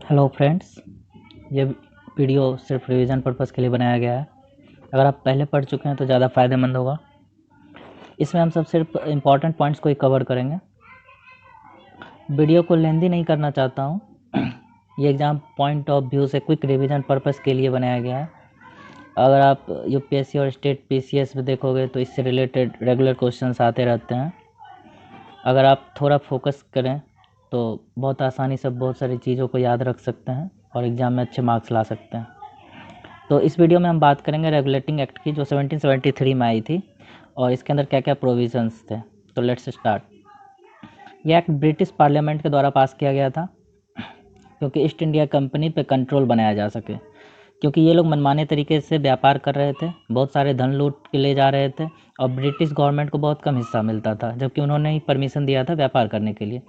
Hello friends, ये video सिर्फ revision purpose के लिए बनाया गया है। अगर आप पहले पढ़ चुके हैं तो ज़्यादा फ़ायदेमंद होगा। इसमें हम सब सिर्फ इम्पॉर्टेंट पॉइंट्स को ही कवर करेंगे। वीडियो को लेंदी नहीं करना चाहता हूँ। ये एग्ज़ाम पॉइंट ऑफ व्यू से क्विक रिवीजन पर्पज़ के लिए बनाया गया है। अगर आप यूपीएससी और स्टेट पीसीएस में देखोगे तो इससे रिलेटेड रेगुलर क्वेश्चंस आते रहते हैं। अगर आप थोड़ा फोकस करें तो बहुत आसानी से बहुत सारी चीज़ों को याद रख सकते हैं और एग्ज़ाम में अच्छे मार्क्स ला सकते हैं। तो इस वीडियो में हम बात करेंगे रेगुलेटिंग एक्ट की, जो 1773 में आई थी और इसके अंदर क्या क्या प्रोविजंस थे। तो लेट्स स्टार्ट। ये एक्ट ब्रिटिश पार्लियामेंट के द्वारा पास किया गया था क्योंकि ईस्ट इंडिया कंपनी पे कंट्रोल बनाया जा सके, क्योंकि ये लोग मनमाने तरीके से व्यापार कर रहे थे, बहुत सारे धन लूट के ले जा रहे थे और ब्रिटिश गवर्नमेंट को बहुत कम हिस्सा मिलता था, जबकि उन्होंने ही परमिशन दिया था व्यापार करने के लिए।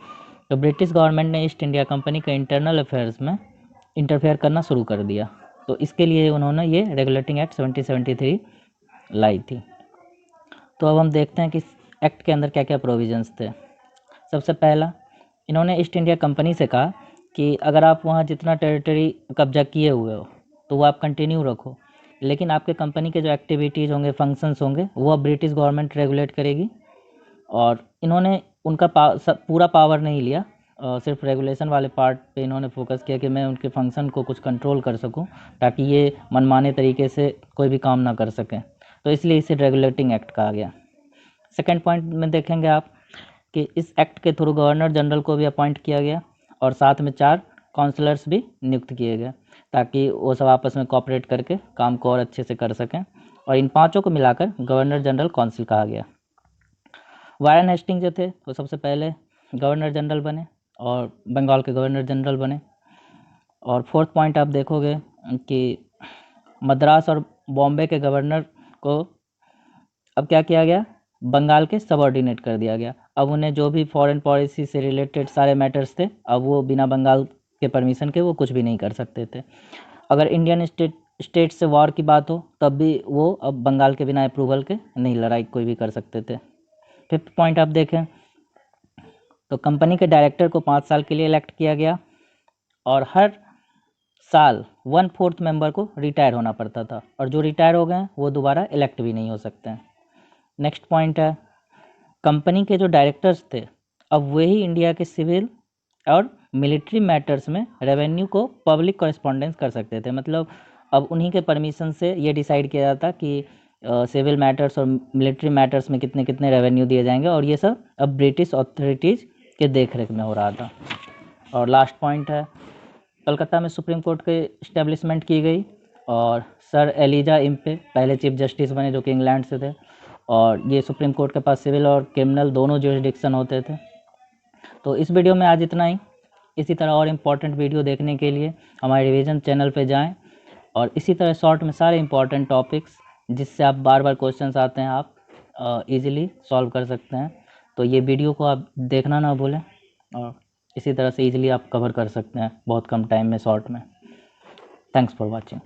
तो ब्रिटिश गवर्नमेंट ने ईस्ट इंडिया कंपनी के इंटरनल अफेयर्स में इंटरफेयर करना शुरू कर दिया। तो इसके लिए उन्होंने ये रेगुलेटिंग एक्ट 1773 लाई थी। तो अब हम देखते हैं कि इस एक्ट के अंदर क्या क्या प्रोविजंस थे। सबसे पहला, इन्होंने ईस्ट इंडिया कंपनी से कहा कि अगर आप वहाँ जितना टेरिटरी कब्जा किए हुए हो तो वो आप कंटिन्यू रखो, लेकिन आपके कंपनी के जो एक्टिविटीज़ होंगे, फंक्शंस होंगे, वो अब ब्रिटिश गवर्नमेंट रेगुलेट करेगी। और इन्होंने उनका पूरा पावर नहीं लिया, सिर्फ रेगुलेशन वाले पार्ट पे इन्होंने फोकस किया कि मैं उनके फंक्शन को कुछ कंट्रोल कर सकूं, ताकि ये मनमाने तरीके से कोई भी काम ना कर सकें। तो इसलिए इसे रेगुलेटिंग एक्ट कहा गया। सेकंड पॉइंट में देखेंगे आप कि इस एक्ट के थ्रू गवर्नर जनरल को भी अपॉइंट किया गया और साथ में 4 काउंसलर्स भी नियुक्त किए गए, ताकि वो सब आपस में कोऑपरेट करके काम को और अच्छे से कर सकें। और इन 5 को मिलाकर गवर्नर जनरल काउंसिल कहा गया। वारेन हेस्टिंग जो थे वो सबसे पहले गवर्नर जनरल बने और बंगाल के गवर्नर जनरल बने। और फोर्थ पॉइंट आप देखोगे कि मद्रास और बॉम्बे के गवर्नर को अब क्या किया गया, बंगाल के सबऑर्डिनेट कर दिया गया। अब उन्हें जो भी फॉरेन पॉलिसी से रिलेटेड सारे मैटर्स थे, अब वो बिना बंगाल के परमिशन के वो कुछ भी नहीं कर सकते थे। अगर इंडियन स्टेट से वॉर की बात हो तब भी वो अब बंगाल के बिना अप्रूवल के नहीं लड़ाई कोई भी कर सकते थे। फिफ्थ पॉइंट आप देखें तो कंपनी के डायरेक्टर को 5 साल के लिए इलेक्ट किया गया और हर साल 1/4 मेंबर को रिटायर होना पड़ता था, और जो रिटायर हो गए वो दोबारा इलेक्ट भी नहीं हो सकते हैं। नेक्स्ट पॉइंट है, कंपनी के जो डायरेक्टर्स थे अब वही इंडिया के सिविल और मिलिट्री मैटर्स में रेवेन्यू को पब्लिक कॉरेस्पॉन्डेंस कर सकते थे। मतलब अब उन्हीं के परमिशन से ये डिसाइड किया जाता कि सिविल मैटर्स और मिलिट्री मैटर्स में कितने कितने रेवेन्यू दिए जाएंगे, और ये सब अब ब्रिटिश अथॉरिटीज़ के देखरेख में हो रहा था। और लास्ट पॉइंट है, कलकत्ता में सुप्रीम कोर्ट के इस्टेब्लिशमेंट की गई और सर एलिजा इम्पे पहले चीफ जस्टिस बने, जो कि इंग्लैंड से थे। और ये सुप्रीम कोर्ट के पास सिविल और क्रिमिनल दोनों जुरिडिक्शन होते थे। तो इस वीडियो में आज इतना ही। इसी तरह और इम्पॉर्टेंट वीडियो देखने के लिए हमारे रिवीजन चैनल पे जाएं और इसी तरह शॉर्ट में सारे इम्पॉर्टेंट टॉपिक्स जिससे आप बार बार क्वेश्चंस आते हैं आप इजीली सॉल्व कर सकते हैं। तो ये वीडियो को आप देखना ना भूलें और इसी तरह से इजीली आप कवर कर सकते हैं बहुत कम टाइम में, शॉर्ट में। Thanks for watching.